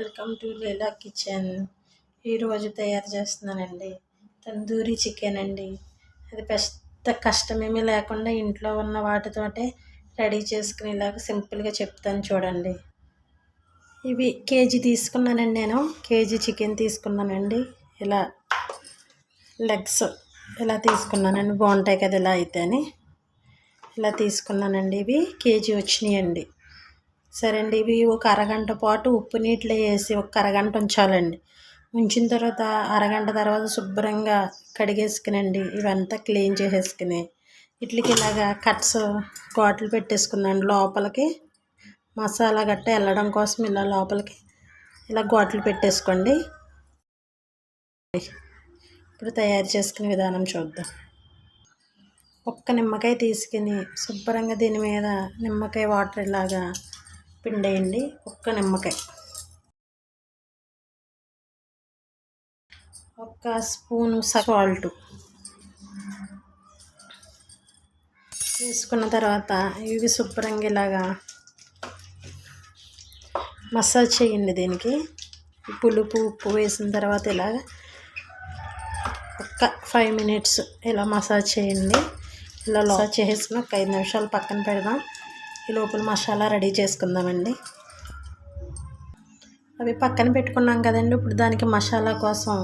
Welcome to Leela kitchen. ఈరోజు తయారు చేస్తున్నానండి తందూరి చికెన్ అండి. అది పెద్ద కష్టమేమీ లేకుండా ఇంట్లో ఉన్న వాటితోటే రెడీ చేసుకునేలాగా సింపుల్గా చెప్తాను చూడండి. ఇవి కేజీ తీసుకున్నానండి, నేను కేజీ చికెన్ తీసుకున్నానండి. ఇలా లెగ్స్ ఇలా తీసుకున్నానండి, బాగుంటాయి కదా ఇలా అయితే అని ఇలా తీసుకున్నానండి. ఇవి కేజీ వచ్చినాయండి. సరే అండి, ఇవి ఒక అరగంట పాటు ఉప్పు నీటిలో వేసి ఒక అరగంట ఉంచాలండి. ఉంచిన తర్వాత అరగంట తర్వాత శుభ్రంగా కడిగేసుకునండి, ఇవంతా క్లీన్ చేసేసుకుని వీటికి ఇలాగా కట్స్ ఘాట్లు పెట్టేసుకున్నాను. లోపలికి మసాలా గట్ట వెళ్ళడం కోసం ఇలా లోపలికి ఇలా ఘాట్లు పెట్టేసుకోండి. ఇప్పుడు తయారు చేసుకునే విధానం చూద్దాం. ఒక్క నిమ్మకాయ తీసుకుని శుభ్రంగా దీని మీద నిమ్మకాయ వాటర్ ఇలాగా పిండేయండి. ఒక్క నిమ్మకాయ, ఒక స్పూను సాల్ట్ వేసుకున్న తర్వాత ఇవి శుభ్రంగా ఇలాగా మసాజ్ చేయండి. దీనికి పులుపు ఉప్పు వేసిన తర్వాత ఇలాగ ఒక 5 minutes ఇలా మసాజ్ చేయండి. ఇలా మసాజ్ చేసేసుకుని ఒక 5 నిమిషాలు పక్కన పెడదాం. ఈ లోపల మసాలా రెడీ చేసుకుందామండి. అవి పక్కన పెట్టుకున్నాం కదండి. ఇప్పుడు దానికి మసాలా కోసం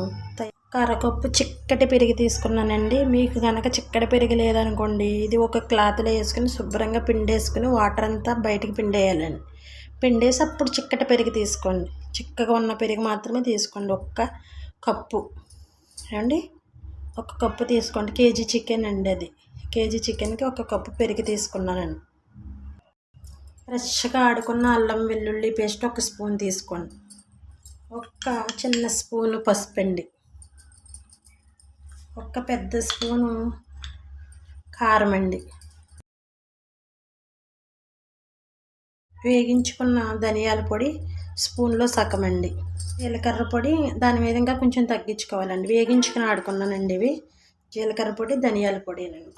అరకప్పు చిక్కటి పెరుగు తీసుకున్నానండి. మీకు కనుక చిక్కటి పెరుగు లేదనుకోండి, ఇది ఒక క్లాత్లో వేసుకుని శుభ్రంగా పిండేసుకుని వాటర్ అంతా బయటికి పిండేయాలండి. పిండేసి అప్పుడు చిక్కటి పెరుగు తీసుకోండి. చిక్కగా ఉన్న పెరుగు మాత్రమే తీసుకోండి. ఒక్క కప్పు అండి, ఒక కప్పు తీసుకోండి. కేజీ చికెన్ అండి, అది కేజీ చికెన్కి ఒక కప్పు పెరుగు తీసుకున్నానండి. ఫ్రెష్గా ఆడుకున్న అల్లం వెల్లుల్లి పేస్ట్ ఒక స్పూన్ తీసుకోండి. ఒక చిన్న స్పూను పసుపండి, ఒక పెద్ద స్పూను కారం అండి, వేగించుకున్న ధనియాల పొడి స్పూన్లో సగం అండి, జీలకర్ర పొడి దాని మీద ఇంకా కొంచెం తగ్గించుకోవాలండి. వేగించుకుని ఆడుకున్నానండి ఇవి. జీలకర్ర పొడి ధనియాల పొడినండి.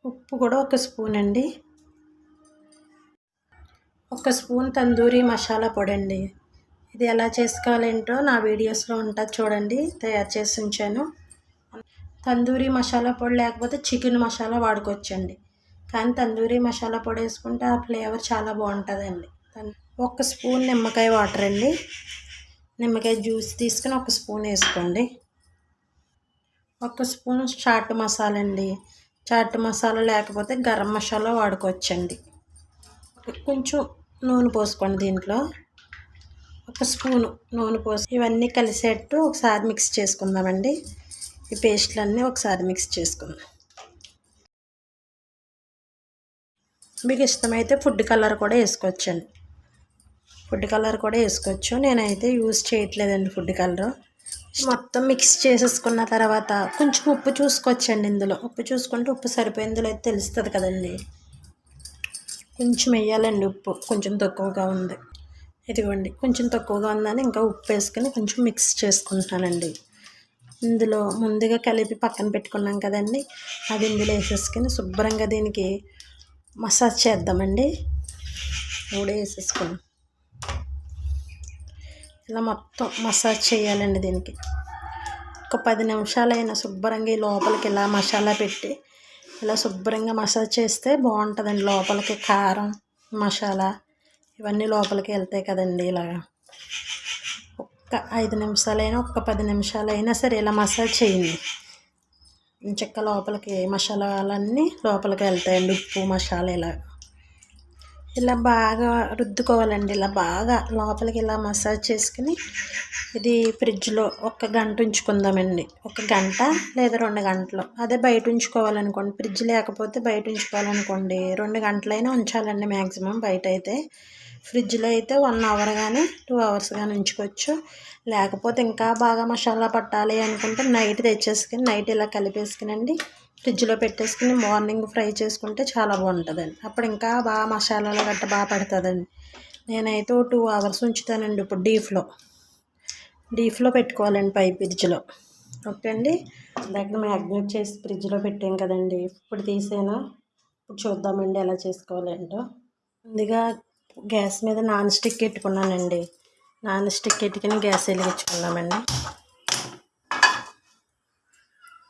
ఉప్పు కూడా ఒక స్పూన్ అండి. ఒక స్పూన్ తందూరి మసాలా పొడి అండి. ఇది ఎలా చేసుకోవాలేంటో నా వీడియోస్లో ఉంటుంది చూడండి, తయారు చేసి ఉంచాను. తందూరి మసాలా పొడి లేకపోతే చికెన్ మసాలా వాడుకోవచ్చండి, కానీ తందూరి మసాలా పొడి వేసుకుంటే ఆ ఫ్లేవర్ చాలా బాగుంటుందండి. ఒక స్పూన్ నిమ్మకాయ వాటర్ అండి, నిమ్మకాయ జ్యూస్ తీసుకుని ఒక స్పూన్ వేసుకోండి. ఒక స్పూన్ చాట్ మసాలా అండి. చాట్ మసాలా లేకపోతే గరం మసాలా వాడుకోవచ్చండి. కొంచెం నూనె పోసుకోండి. దీంట్లో ఒక స్పూను నూనె పోసి ఇవన్నీ కలిసేట్టు ఒకసారి మిక్స్ చేసుకుందామండి. ఈ పేస్ట్లన్నీ ఒకసారి మిక్స్ చేసుకుందాం. మీకు ఇష్టమైతే ఫుడ్ కలర్ కూడా వేసుకోవచ్చండి. ఫుడ్ కలర్ కూడా వేసుకోవచ్చు, నేనైతే యూజ్ చేయట్లేదండి ఫుడ్ కలర్. మొత్తం మిక్స్ చేసేసుకున్న తర్వాత కొంచెం ఉప్పు చూసుకోవచ్చండి. ఇందులో ఉప్పు చూసుకుంటే ఉప్పు సరిపోయిందో అయితే తెలుస్తుంది కదండి. కొంచెం వేయాలండి ఉప్పు, కొంచెం తక్కువగా ఉంది. ఇదిగోండి కొంచెం తక్కువగా ఉందని ఇంకా ఉప్పు వేసుకొని కొంచెం మిక్స్ చేసుకుంటున్నానండి. ఇందులో ముందుగా కలిపి పక్కన పెట్టుకున్నాం కదండి, అది ఇందులో వేసేసుకొని శుభ్రంగా దీనికి మసాజ్ చేద్దామండి. మూడే వేసేసుకుని ఇలా మొత్తం మసాజ్ చేయాలండి. దీనికి ఒక 10 నిమిషాలైనా శుభ్రంగా ఈ లోపలికి ఇలా మసాలా పెట్టి ఇలా శుభ్రంగా మసాజ్ చేస్తే బాగుంటుందండి. లోపలికి కారం మసాలా ఇవన్నీ లోపలికి వెళ్తాయి కదండి. ఇలాగా ఒక్క 5 నిమిషాలైనా ఒక 10 నిమిషాలైనా సరే ఇలా మసాజ్ చేయండి. చెక్క లోపలికి మసాలాలన్నీ లోపలికి వెళ్తాయండి. ఉప్పు మసాలా ఇలా బాగా రుద్దుకోవాలండి. ఇలా బాగా లోపలికి ఇలా మసాజ్ చేసుకుని ఇది ఫ్రిడ్జ్లో 1 గంట ఉంచుకుందామండి. 1 గంట లేదా 2 గంటలు. అదే బయట ఉంచుకోవాలనుకోండి, ఫ్రిడ్జ్ లేకపోతే బయట ఉంచుకోవాలనుకోండి 2 గంటలైనా ఉంచాలండి మ్యాక్సిమం. బయట అయితే, ఫ్రిడ్జ్లో అయితే 1 అవర్ కానీ 2 అవర్స్ కానీ ఉంచుకోవచ్చు. లేకపోతే ఇంకా బాగా మసాలా పట్టాలి అనుకుంటే నైట్ తెచ్చేసుకుని నైట్ ఇలా కలిపేసుకునండి ఫ్రిడ్జ్లో పెట్టేసుకుని మార్నింగ్ ఫ్రై చేసుకుంటే చాలా బాగుంటుందండి. అప్పుడు ఇంకా బాగా మసాలాలు గట్ట బాగా పడుతుందండి. నేనైతే 2 అవర్స్ ఉంచుతానండి. ఇప్పుడు డీప్లో పెట్టుకోవాలండి పై ఫ్రిడ్జ్లో. ఓకే అండి, దగ్గర మ్యాగ్నేట్ చేసి ఫ్రిడ్జ్లో పెట్టాం కదండి. ఇప్పుడు తీసాను. ఇప్పుడు చూద్దామండి ఎలా చేసుకోవాలేంటో. ముందుగా గ్యాస్ మీద నాన్ స్టిక్ పెట్టుకున్నానండి. నాన్ స్టిక్ పెట్టుకుని గ్యాస్ వెలిగించుకున్నామండి.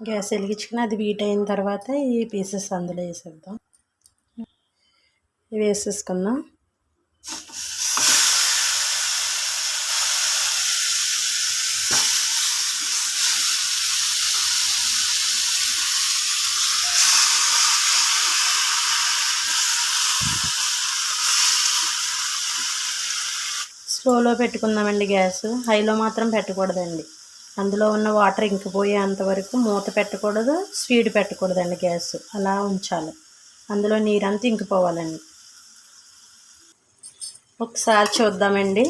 గ్యాస్ వెలిగించుకుని అది హీట్ అయిన తర్వాత ఈ పీసెస్ అందులో వేసేద్దాం. ఇవి వేసేసుకుందాం. స్లోలో పెట్టుకుందామండి. గ్యాస్ హైలో మాత్రం పెట్టకూడదండి. అందులో ఉన్న వాటర్ ఇంకిపోయేంత వరకు మూత పెట్టకూడదు, స్పీడ్ పెట్టకూడదండి. గ్యాస్ అలా ఉంచాలి. అందులో నీరంతా ఇంకిపోవాలండి. ఒకసారి చూద్దామండి.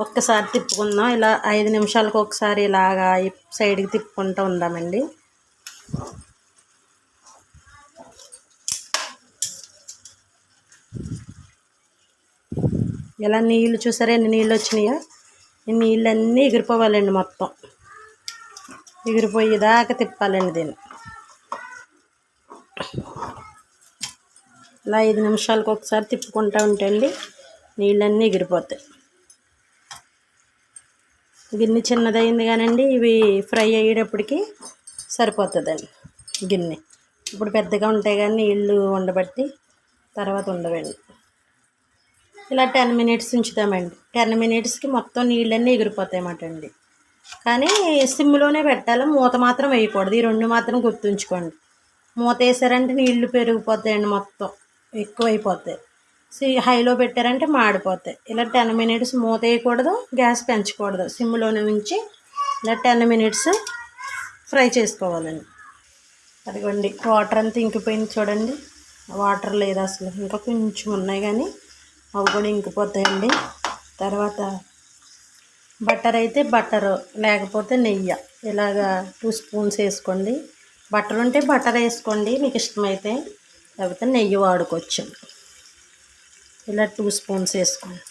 ఒక్కసారి తిప్పుకుందాం. ఇలా 5 నిమిషాలకు ఒకసారి ఇలాగా సైడ్కి తిప్పుకుంటూ ఉందామండి. ఇలా నీళ్ళు చూసారా ఎన్ని నీళ్ళు వచ్చినాయో? ఈ నీళ్ళన్నీ ఎగిరిపోవాలండి. మొత్తం ఎగిరిపోయేదాకా తిప్పాలండి దీన్ని. ఇలా 5 నిమిషాలకు ఒకసారి తిప్పుకుంటూ ఉంటే అండి నీళ్ళన్నీ ఎగిరిపోతాయి. గిన్నె చిన్నదైంది కానండి ఇవి ఫ్రై అయ్యేటప్పటికి సరిపోతుందండి గిన్నె. ఇప్పుడు పెద్దగా ఉంటాయి కానీ నీళ్ళు ఉండబట్టి తర్వాత ఉండవండి. ఇలా 10 మినిట్స్ ఉంచుతామండి. 10 మినిట్స్కి మొత్తం నీళ్ళన్నీ ఎగిరిపోతాయన్నమాట అండి. కానీ సిమ్లోనే పెట్టాలి. మూత మాత్రం వేయకూడదు. ఈ 2 మాత్రం గుర్తుంచుకోండి. మూత వేసారంటే నీళ్లు పెరిగిపోతాయండి. మొత్తం ఎక్కువైపోతాయి. హైలో పెట్టారంటే మాడిపోతాయి. ఇలా 10 మినిట్స్ మూత వేయకూడదు, గ్యాస్ పెంచకూడదు. సిమ్లోనే ఉంచి ఇలా 10 మినిట్స్ ఫ్రై చేసుకోవాలండి. అదిగోండి వాటర్ అంతా ఇంకిపోయింది చూడండి. వాటర్ లేదు అసలు, ఇంకా కొంచెం ఉన్నాయి కానీ అవి కూడా ఇంకిపోతాయండి. తర్వాత బటర్ అయితే బటరు, లేకపోతే నెయ్యి ఇలాగా 2 స్పూన్స్ వేసుకోండి. బటర్ ఉంటే బటర్ వేసుకోండి మీకు ఇష్టమైతే, లేకపోతే నెయ్యి వాడుకోవచ్చు. ఇలా 2 స్పూన్స్ వేసుకోండి.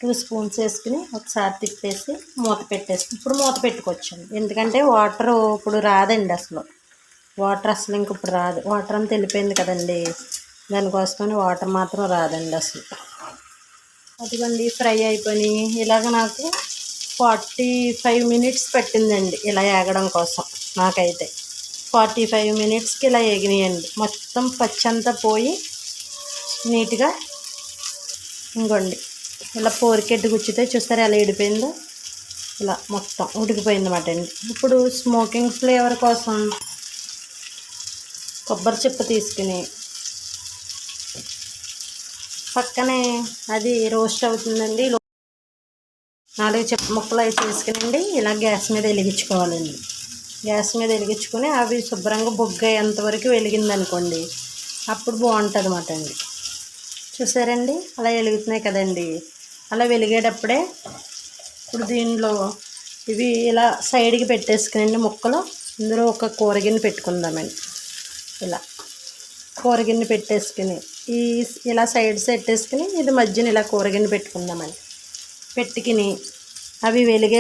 2 స్పూన్స్ వేసుకుని ఒకసారి తిప్పేసి మూత పెట్టేసి ఇప్పుడు మూత పెట్టుకోవచ్చండి. ఎందుకంటే వాటర్ ఇప్పుడు రాదండి అసలు. వాటర్ అసలు ఇంక ఇప్పుడు రాదు. వాటర్ అంతా వెళ్ళిపోయింది కదండి, దానికోసమని వాటర్ మాత్రం రాదండి అసలు. అదిగోండి ఫ్రై అయిపోయి ఇలాగ నాకు 45 మినిట్స్ పట్టిందండి ఇలా ఏగడం కోసం. నాకైతే 45 మినిట్స్కి ఇలా ఎగినాయండి. మొత్తం పచ్చంతా పోయి నీట్గా ఇంకోండి ఇలా పోరికెట్టు గుచ్చితే చూస్తారు ఎలా ఏడిపోయిందో. ఇలా మొత్తం ఉడికిపోయింది అన్నమాట అండి. ఇప్పుడు స్మోకింగ్ ఫ్లేవర్ కోసం కొబ్బరి చిప్ప తీసుకుని పక్కనే అది రోస్ట్ అవుతుందండి. 4 చిప్ప ముక్కలు అవి తీసుకునండి ఇలా గ్యాస్ మీద వెలిగించుకోవాలండి. గ్యాస్ మీద వెలిగించుకొని అవి శుభ్రంగా బొగ్గయ్యేంతవరకు వెలిగిందనుకోండి, అప్పుడు బాగుంటుంది అన్నమాట అండి. చూసారండి అలా వెలుగుతున్నాయి కదండి. అలా వెలిగేటప్పుడే ఇప్పుడు దీనిలో ఇవి ఇలా సైడ్కి పెట్టేసుకునండి ముక్కలు. ఇందులో ఒక కూరగిన్నె పెట్టుకుందామండి. ఇలా కూరగిన్నె పెట్టేసుకుని ఇలా సైడ్స్ పెట్టేసుకుని ఇది మధ్యన ఇలా కూరగిన్నె పెట్టుకుందామండి. పెట్టుకుని అవి వెలిగే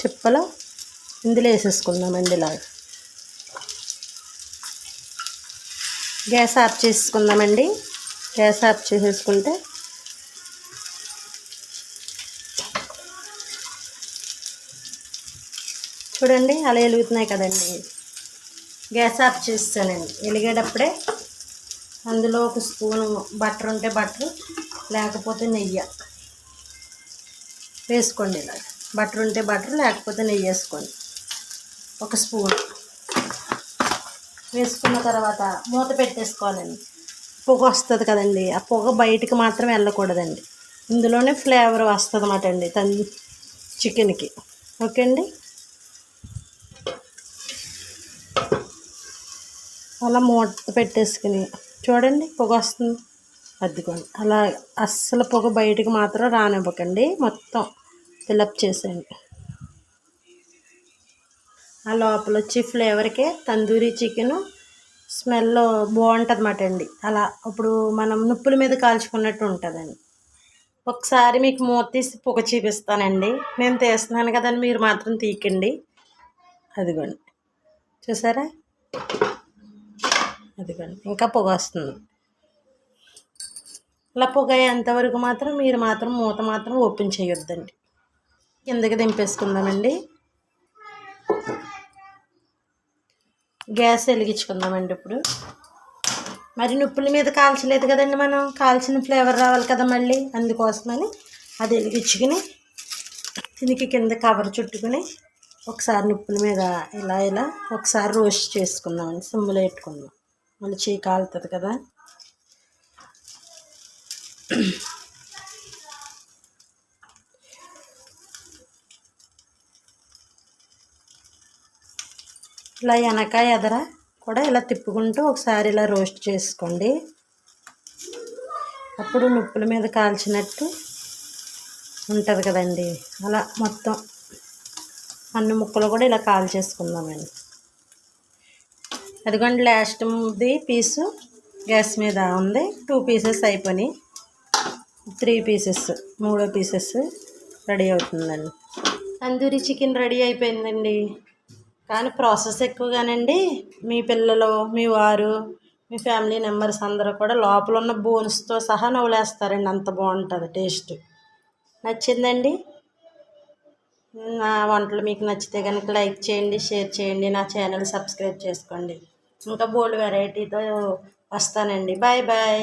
చిప్పలు ఇందులో వేసేసుకుందామండి. ఇలా గ్యాస్ ఆఫ్ చేసుకుందామండి. గ్యాస్ ఆఫ్ చేసేసుకుంటే చూడండి అలా వెలుగుతున్నాయి కదండి. గ్యాస్ ఆఫ్ చేస్తానండి. వెలిగేటప్పుడే అందులో 1 స్పూను బటర్ ఉంటే బటర్, లేకపోతే నెయ్యి వేసుకోండి. ఇలా బటర్ ఉంటే బటర్, లేకపోతే నెయ్యి వేసుకోండి. 1 స్పూన్ వేసుకున్న తర్వాత మూత పెట్టేసుకోవాలండి. పొగ వస్తుంది కదండి, ఆ పొగ బయటికి మాత్రం వెళ్ళకూడదండి. ఇందులోనే ఫ్లేవర్ వస్తుంది అన్నమాట అండి చికెన్కి. ఓకే అండి. అలా మూత పెట్టేసుకుని చూడండి పొగ వస్తుంది. అద్దుకోండి అలా అస్సలు పొగ బయటికి మాత్రం రానివ్వకండి. మొత్తం ఫిలప్ చేసేయండి. ఆ లోపల వచ్చి ఫ్లేవర్కే తందూరి చికెను స్మెల్ బాగుంటుంది అన్నమాట అండి. అలా ఇప్పుడు మనం నిప్పుల మీద కాల్చుకున్నట్టు ఉంటుందండి. ఒకసారి మీకు మూత తీసి పొగ చూపిస్తానండి. నేను తీస్తున్నాను కదండి, మీరు మాత్రం తీయకండి. అదిగోండి, చూసారా? అదిగోండి, ఇంకా పొగ వస్తుంది. ఇలా పొగ అయ్యేంతవరకు మాత్రం మీరు మాత్రం మూత మాత్రం ఓపెన్ చేయొద్దండి. కిందకి దింపేసుకుందామండి. గ్యాస్ వెలిగించుకుందామండి. ఇప్పుడు మరి నిప్పుల మీద కాల్చలేదు కదండి, మనం కాల్చిన ఫ్లేవర్ రావాలి కదా మళ్ళీ, అందుకోసమని అది వెలిగించుకుని దీనికి కింద కవర్ చుట్టుకుని ఒకసారి నిప్పుల మీద ఇలా ఇలా ఒకసారి రోస్ట్ చేసుకుందామండి. సిమ్లో పెట్టుకుందాం, మళ్ళీ చేయి కాలుతుంది కదా. ఇలా వెనక ఎదర కూడా ఇలా తిప్పుకుంటూ ఒకసారి ఇలా రోస్ట్ చేసుకోండి. అప్పుడు నిప్పుల మీద కాల్చినట్టు ఉంటుంది కదండి. అలా మొత్తం అన్ని ముక్కలు కూడా ఇలా కాల్చేసుకుందామండి. అదిగోండి, లాస్ట్ది పీసు గ్యాస్ మీద ఉంది. 2 పీసెస్ అయిపోయినాయి. 3 పీసెస్, 3వ పీసెస్ రెడీ అవుతుందండి. తందూరి చికెన్ రెడీ అయిపోయిందండి. కానీ ప్రాసెస్ ఎక్కువగానండి. మీ పిల్లలు, మీ వారు, మీ ఫ్యామిలీ మెంబర్స్ అందరూ కూడా లోపల ఉన్న బోన్స్తో సహా నవ్వులేస్తారండి. అంత బాగుంటుంది టేస్ట్. నచ్చిందండి? నా వంటలు మీకు నచ్చితే కనుక లైక్ చేయండి, షేర్ చేయండి, నా ఛానల్ సబ్స్క్రైబ్ చేసుకోండి. ఇంకా బోల్డ్ వెరైటీతో వస్తానండి. Bye bye.